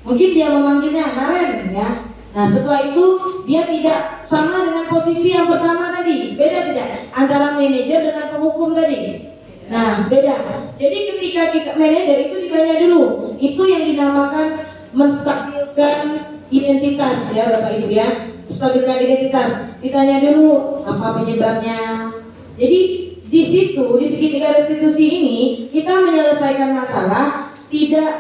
mungkin dia memanggilnya Naren ya. Nah, setelah itu dia tidak sama dengan posisi yang pertama tadi. Beda tidak antara manajer dengan penghukum tadi? Nah, beda. Jadi ketika kita manajer itu ditanya dulu, itu yang dinamakan menstabilkan identitas ya Bapak Ibu ya. Menstabilkan identitas. Ditanya dulu apa penyebabnya. Jadi di situ, di segitiga restitusi ini kita menyelesaikan masalah tidak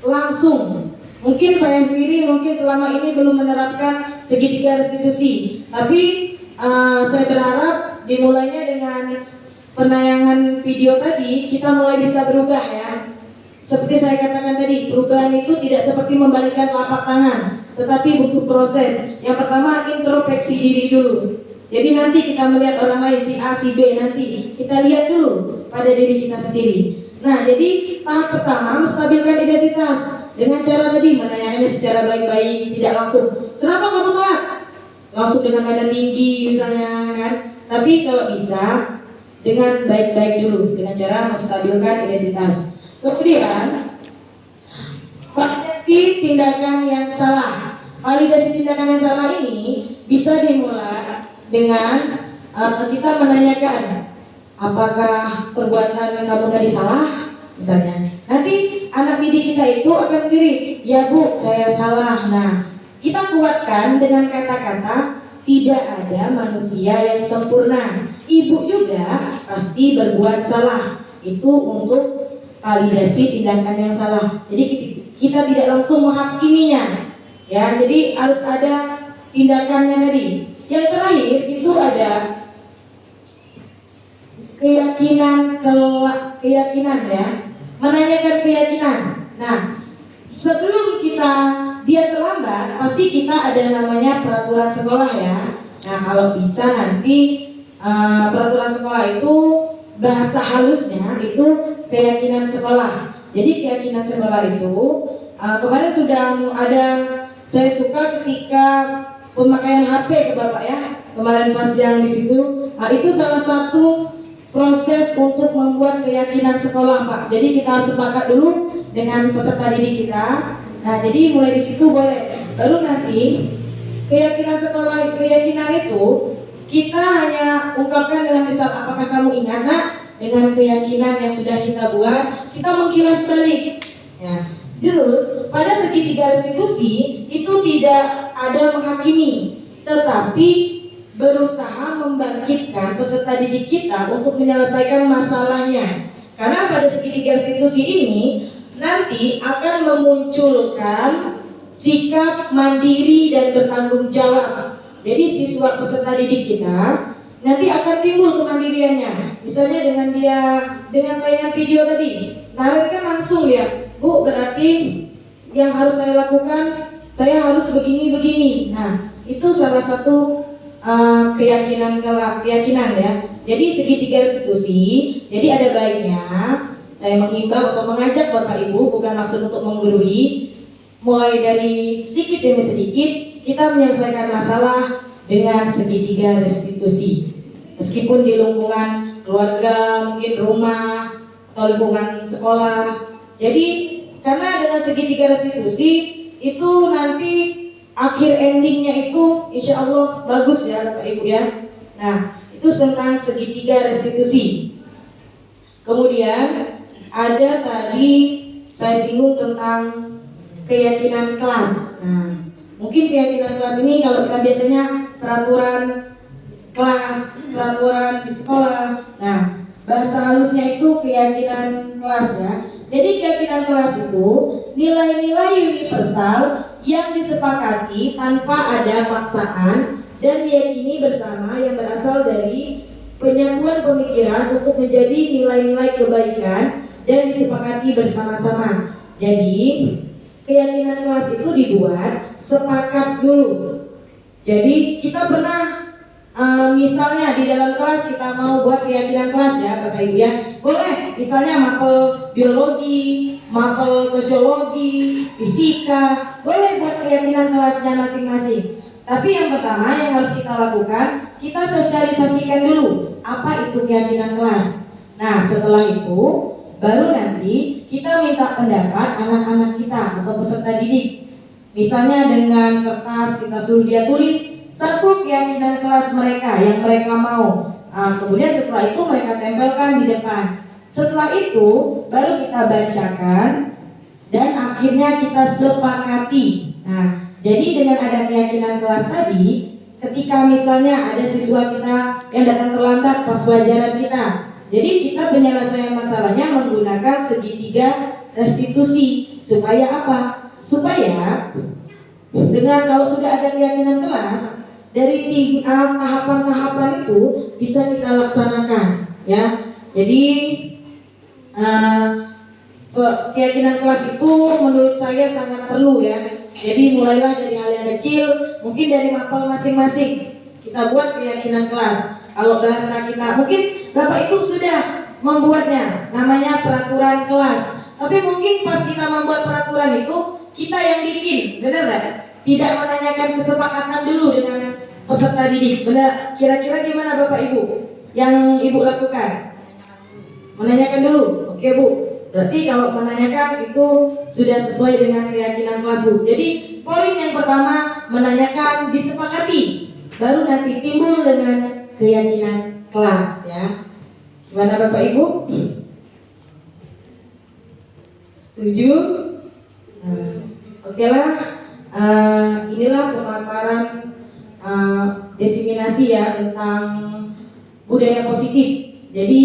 langsung. Mungkin saya sendiri mungkin selama ini belum menerapkan segitiga restitusi, tapi saya berharap dimulainya dengan penayangan video tadi kita mulai bisa berubah ya. Seperti saya katakan tadi, perubahan itu tidak seperti membalikkan telapak tangan, tetapi butuh proses. Yang pertama, introspeksi diri dulu. Jadi nanti kita melihat orang lain si A, si B, nanti kita lihat dulu pada diri kita sendiri. Nah, jadi tahap pertama menstabilkan identitas dengan cara tadi menanyakannya secara baik-baik, tidak langsung. Kenapa kamu telat? Langsung dengan nada tinggi misalnya kan. Tapi kalau bisa dengan baik-baik dulu dengan cara menstabilkan identitas. Kemudian validasi tindakan yang salah. Validasi tindakan yang salah ini bisa dimulai dengan kita menanyakan apakah perbuatan kamu tadi salah misalnya. Nanti anak didik kita itu akan kiri, ya Bu, saya salah. Nah, kita kuatkan dengan kata-kata tidak ada manusia yang sempurna. Ibu juga pasti berbuat salah. Itu untuk validasi tindakan yang salah. Jadi kita tidak langsung menghakiminya. Ya, jadi harus ada tindakannya tadi. Yang terakhir itu ada keyakinan ya, menanyakan keyakinan. Nah, sebelum dia terlambat, pasti kita ada namanya peraturan sekolah ya. Nah, kalau bisa nanti peraturan sekolah itu bahasa halusnya itu keyakinan sekolah. Jadi keyakinan sekolah itu kemarin sudah ada, saya suka ketika pemakaian HP ke Bapak ya, kemarin pas yang di situ, itu salah satu proses untuk membuat keyakinan sekolah Pak. Jadi kita harus sepakat dulu dengan peserta didik kita. Nah, jadi mulai di situ boleh. Baru nanti keyakinan sekolah, keyakinan itu kita hanya ungkapkan dengan misal apakah kamu ingat Nak, dengan keyakinan yang sudah kita buat, kita mengkilas balik. Ya. Terus pada segitiga restitusi itu tidak ada menghakimi, tetapi berusaha membangkitkan peserta didik kita untuk menyelesaikan masalahnya. Karena pada segitiga restitusi ini nanti akan memunculkan sikap mandiri dan bertanggung jawab. Jadi siswa peserta didik kita nanti akan timbul kemandiriannya. Misalnya dengan tayangan video tadi, Naren kan langsung ya, Bu, berarti yang harus saya lakukan, saya harus begini. Nah, itu salah satu keyakinan ya. Jadi segitiga restitusi. Jadi ada baiknya saya mengimbau atau mengajak Bapak Ibu, bukan maksud untuk menggurui, mulai dari sedikit demi sedikit kita menyelesaikan masalah dengan segitiga restitusi. Meskipun di lingkungan keluarga, mungkin rumah atau lingkungan sekolah. Jadi karena dengan segitiga restitusi itu nanti akhir endingnya itu insya Allah bagus ya Bapak Ibu ya. Nah, itu tentang segitiga restitusi. Kemudian ada tadi saya singgung tentang keyakinan kelas. Nah, mungkin keyakinan kelas ini kalau kita biasanya peraturan kelas, peraturan di sekolah. Nah, bahasa halusnya itu keyakinan kelas ya. Jadi keyakinan kelas itu nilai-nilai universal yang disepakati tanpa ada paksaan dan diyakini bersama yang berasal dari penyatuan pemikiran untuk menjadi nilai-nilai kebaikan dan disepakati bersama-sama. Jadi keyakinan kelas itu dibuat sepakat dulu. Jadi kita pernah misalnya di dalam kelas kita mau buat keyakinan kelas ya Bapak Ibu ya. Boleh misalnya mapel biologi, mapel sosiologi, fisika, boleh buat keyakinan kelasnya masing-masing. Tapi yang pertama yang harus kita lakukan, kita sosialisasikan dulu apa itu keyakinan kelas. Nah, setelah itu baru nanti kita minta pendapat anak-anak kita atau peserta didik. Misalnya dengan kertas kita suruh dia tulis satu keyakinan kelas mereka yang mereka mau. Nah, kemudian setelah itu mereka tempelkan di depan. Setelah itu baru kita bacakan dan akhirnya kita sepakati. Nah, jadi dengan ada keyakinan kelas tadi, ketika misalnya ada siswa kita yang datang terlambat pas pelajaran kita, jadi kita penyelesaian masalahnya menggunakan segitiga restitusi. Supaya apa? Supaya dengan kalau sudah ada keyakinan kelas, dari tahapan-tahapan itu bisa kita laksanakan ya. Jadi keyakinan kelas itu menurut saya sangat perlu ya. Jadi mulailah dari hal yang kecil, mungkin dari mapel masing-masing. Kita Kita buat keyakinan kelas. Kalau bahasa kita, mungkin Bapak Ibu sudah membuatnya, namanya peraturan kelas. Tapi mungkin pas kita membuat peraturan itu, kita yang bikin, benar nggak? Tidak menanyakan kesepakatan dulu dengan peserta didik. Benar? Kira-kira gimana Bapak Ibu? Yang Ibu lakukan? Menanyakan dulu, oke Bu. Berarti kalau menanyakan itu sudah sesuai dengan keyakinan kelas Bu. Jadi poin yang pertama menanyakan, disepakati, baru nanti timbul dengan keyakinan kelas ya. Gimana Bapak Ibu? Setuju? Oke lah. Inilah pemaparan diseminasi ya tentang budaya positif. Jadi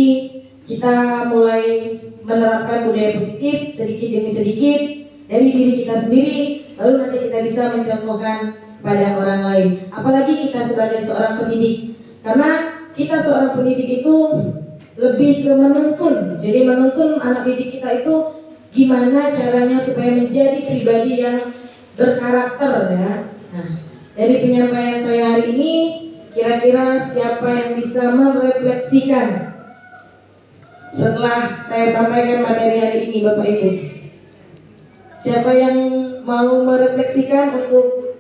kita mulai menerapkan budaya positif sedikit demi sedikit dari diri kita sendiri, baru nanti kita bisa mencontohkan pada orang lain. Apalagi kita sebagai seorang pendidik, karena kita seorang pendidik itu lebih ke menuntun. Jadi menuntun anak didik kita itu gimana caranya supaya menjadi pribadi yang berkarakter ya. Nah, dari penyampaian saya hari ini, kira-kira siapa yang bisa merefleksikan setelah saya sampaikan materi hari ini Bapak Ibu? Siapa yang mau merefleksikan untuk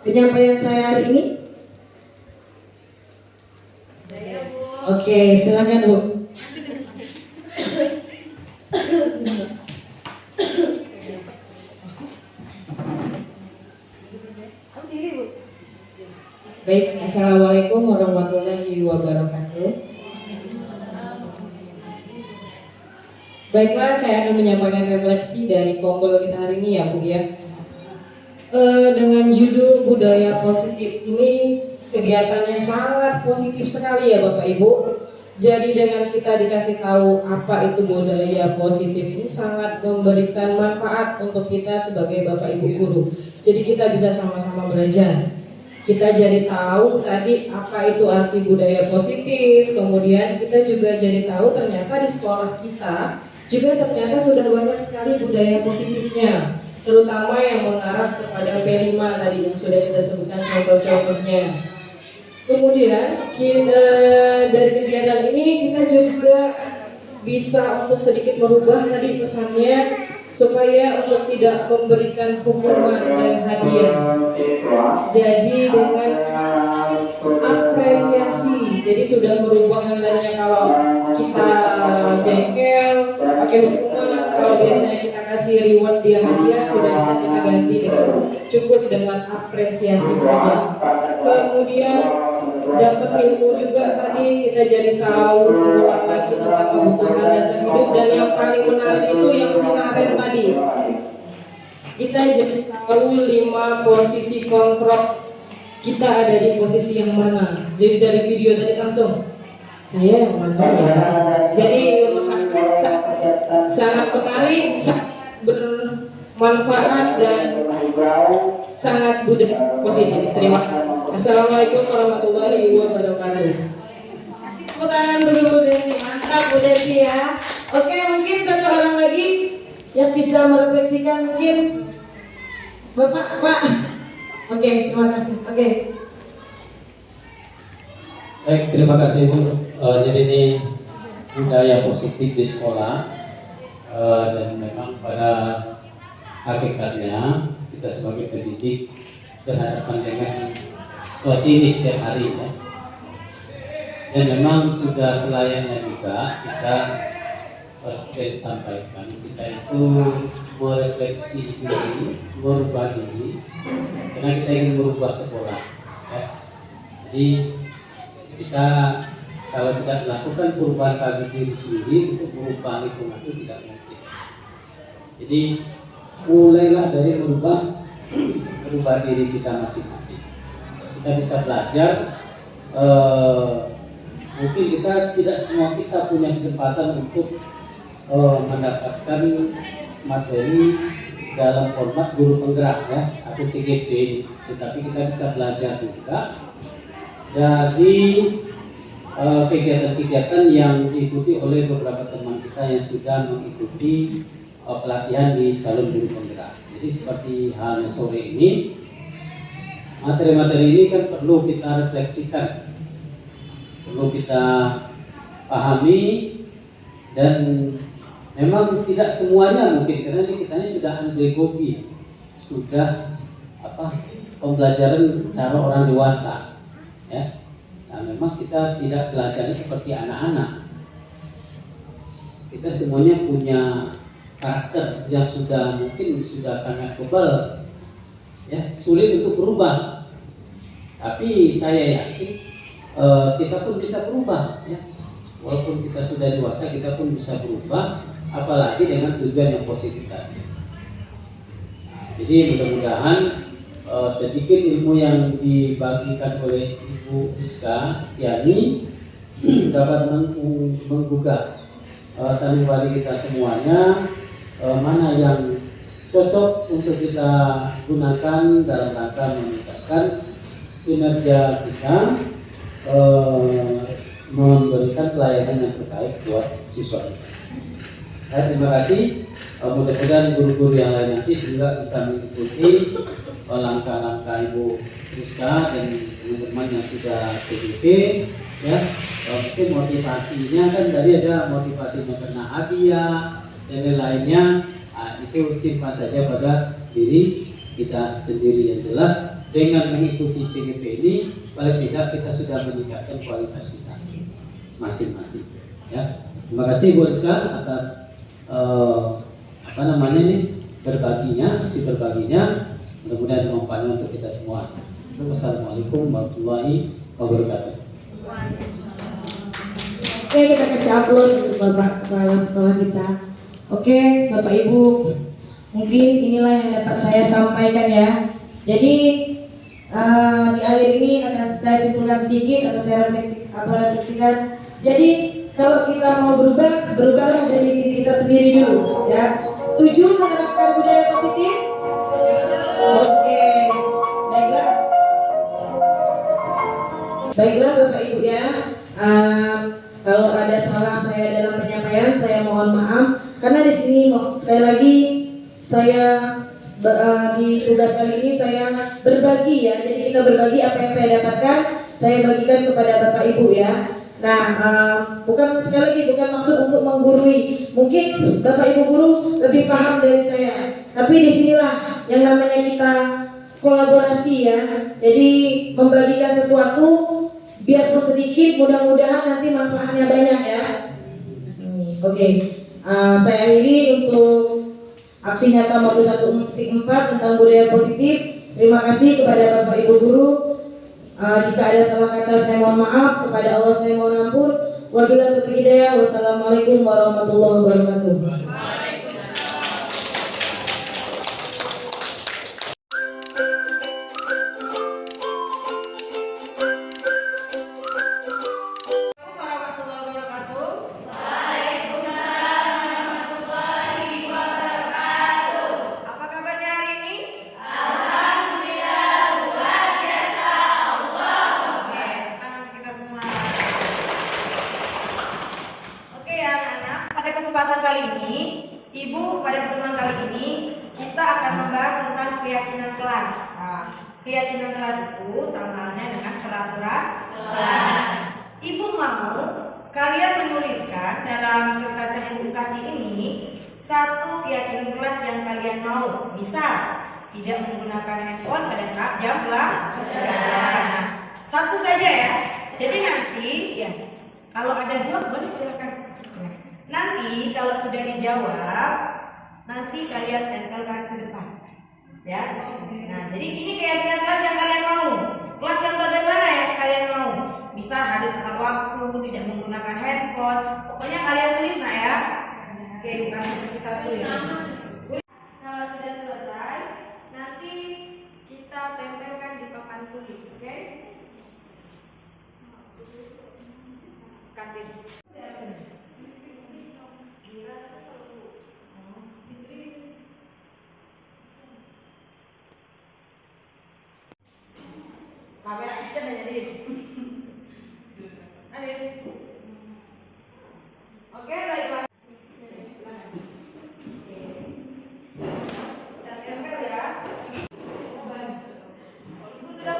penyampaian saya hari ini? Oke, silakan Bu. Baik, Assalamualaikum warahmatullahi wabarakatuh. Baiklah, saya akan menyampaikan refleksi dari kompol kita hari ini ya Bu ya. Dengan judul budaya positif ini, kegiatannya sangat positif sekali ya Bapak Ibu. Jadi dengan kita dikasih tahu apa itu budaya positif ini sangat memberikan manfaat untuk kita sebagai Bapak Ibu guru. Jadi kita bisa sama-sama belajar. Kita jadi tahu tadi apa itu arti budaya positif, kemudian kita juga jadi tahu ternyata di sekolah kita juga ternyata sudah banyak sekali budaya positifnya, terutama yang mengarah kepada P5 tadi yang sudah kita sebutkan contoh-contohnya. Kemudian dari kegiatan ini kita juga bisa untuk sedikit merubah tadi pesannya, supaya untuk tidak memberikan hukuman dan hadiah. Jadi dengan apresiasi, jadi sudah merubah yang tadinya kalau kita jengkel pakai hukuman, kalau biasanya kita kasih reward dia hadiah, sudah bisa kita ganti dengan cukup dengan apresiasi saja. Kemudian dapat ilmu juga tadi, kita jadi tahu mengulang lagi tentang kebutuhan dasar hidup, dan yang paling menarik itu yang sinaren tadi. Kita jadi tahu 5 posisi kontrol kita ada di posisi yang mana. Jadi dari video tadi langsung saya yang mana ya. Jadi sangat menarik, sangat bermanfaat dan sangat budaya positif. Terima kasih. Assalamualaikum warahmatullahi wabarakatuh. Tepuk tangan dulu Bu Desi, mantap Bu Desi ya. Oke, mungkin satu orang lagi yang bisa merefleksikan, mungkin Bapak, Pak. Oke, terima kasih. Oke. Baik, terima kasih Bu. Jadi ini budaya positif di sekolah, dan memang pada hakikatnya kita sebagai pendidik berhadapan dengan situasi ini setiap hari ya. Dan memang sudah selayaknya juga kita seperti disampaikan, kita itu merefleksi diri, merubah diri, karena kita ingin merubah sekolah ya. Jadi kita kalau tidak melakukan perubahan bagi diri sendiri, untuk merubah lingkungan itu tidak mungkin. Jadi mulailah dari merubah diri kita masing-masing. Kita bisa belajar, mungkin kita tidak semua kita punya kesempatan untuk mendapatkan materi dalam format guru penggerak ya, atau CGP, tetapi kita bisa belajar juga dari kegiatan-kegiatan yang diikuti oleh beberapa teman kita yang sudah mengikuti pelatihan di calon guru penggerak. Jadi seperti halnya sore ini materi-materi ini kan perlu kita refleksikan, perlu kita pahami, dan memang tidak semuanya mungkin karena kita ini sudah andragogi, sudah pembelajaran cara orang dewasa, ya. Nah, memang kita tidak belajarnya seperti anak-anak. Kita semuanya punya karakter yang mungkin sudah sangat kebal, ya, sulit untuk berubah. Tapi saya yakin kita pun bisa berubah, ya. Walaupun kita sudah dewasa, kita pun bisa berubah, apalagi dengan tujuan yang positif tadi. Jadi mudah-mudahan sedikit ilmu yang dibagikan oleh Ibu Rizka Setiani dapat menggugah sanubari kita semuanya, mana yang cocok untuk kita gunakan dalam rangka meningkatkan kinerja kita, memberikan pelayanan yang terbaik buat siswa kita. Terima kasih. Mudah-mudahan guru-guru yang lain nanti juga bisa mengikuti langkah-langkah Ibu Rizka dan teman-teman yang sudah CDP, ya. Mungkin motivasinya kan tadi ada motivasinya karena hadiah dan lain-lainnya. Itu simpan saja pada diri kita sendiri. Yang jelas dengan mengikuti CDP ini paling tidak kita sudah meningkatkan kualitas kita masing-masing, ya. Terima kasih Bu Rizka atas berbaginya, aksi berbaginya. Mudah-mudahan bermanfaat untuk kita semua. Wassalamualaikum warahmatullahi wabarakatuh. Oke, kita kasih aplaus untuk Bapak Kepala Sekolah kita. Oke, Bapak Ibu, mungkin inilah yang dapat saya sampaikan ya. Jadi di akhir ini akan saya simpulkan sedikit atau saya refleksikan. Jadi kalau kita mau berubah, berubahlah dari diri kita sendiri dulu, ya. Setuju menerapkan budaya positif? Oke, baiklah. Baiklah Bapak Ibu ya. Kalau ada salah saya dalam penyampaian, saya mohon maaf. Karena di sini sekali lagi saya di tugas kali ini saya berbagi ya. Jadi kita berbagi apa yang saya dapatkan, saya bagikan kepada Bapak Ibu ya. Nah, bukan sekali lagi bukan maksud untuk menggurui. Mungkin Bapak Ibu guru lebih paham dari saya. Tapi disinilah yang namanya kita kolaborasi ya. Jadi membagikan sesuatu biarpun sedikit, mudah-mudahan nanti manfaatnya banyak ya. Oke. Saya akhiri untuk aksi nyata modul 1.4 tentang budaya positif. Terima kasih kepada Bapak Ibu guru. Jika ada salah kata saya mohon maaf, kepada Allah saya mohon ampun. Wabillahi taufiq hidayah. Wassalamualaikum warahmatullahi wabarakatuh. Kesempatan kali ini, Ibu, pada pertemuan kali ini kita akan membahas tentang keyakinan kelas. Keyakinan kelas itu sama halnya dengan peraturan kelas. Ibu mau kalian menuliskan dalam kertas yang Ibu kasih ini satu keyakinan kelas yang kalian mau. Misal, tidak menggunakan handphone pada saat jam pelajaran. Nah, satu saja ya. Jadi nanti ya, kalau ada dua boleh silakan. Nanti kalau sudah dijawab, nanti kalian tempelkan ke depan, ya. Nah, jadi ini keyakinan kelas yang kalian mau. Kelas yang bagaimana yang kalian mau? Misal hadir tepat waktu, tidak menggunakan handphone. Pokoknya kalian tulis nak ya. Oke, kasih satu-satu ya. Kalau sudah selesai, nanti kita tempelkan di papan tulis, oke? Kantin. Kamera action aja jadi. Oke, baiklah. Kita tempel ya. Ibu sudah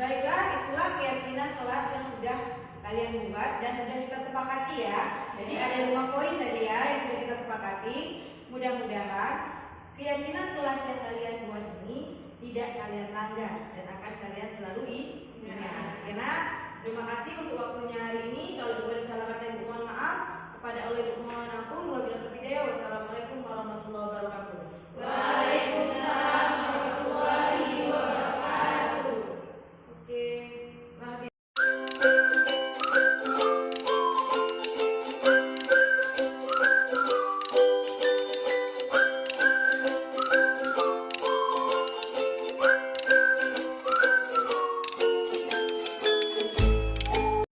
Baiklah, itulah keyakinan kelas yang sudah kalian buat dan sudah kita sepakati ya. Jadi ada 5 poin tadi ya yang sudah kita sepakati. Mudah-mudahan keyakinan kelas yang kalian buat ini tidak kalian langgar dan akan kalian selalu ingat. Karena terima kasih untuk waktunya hari ini. Kalau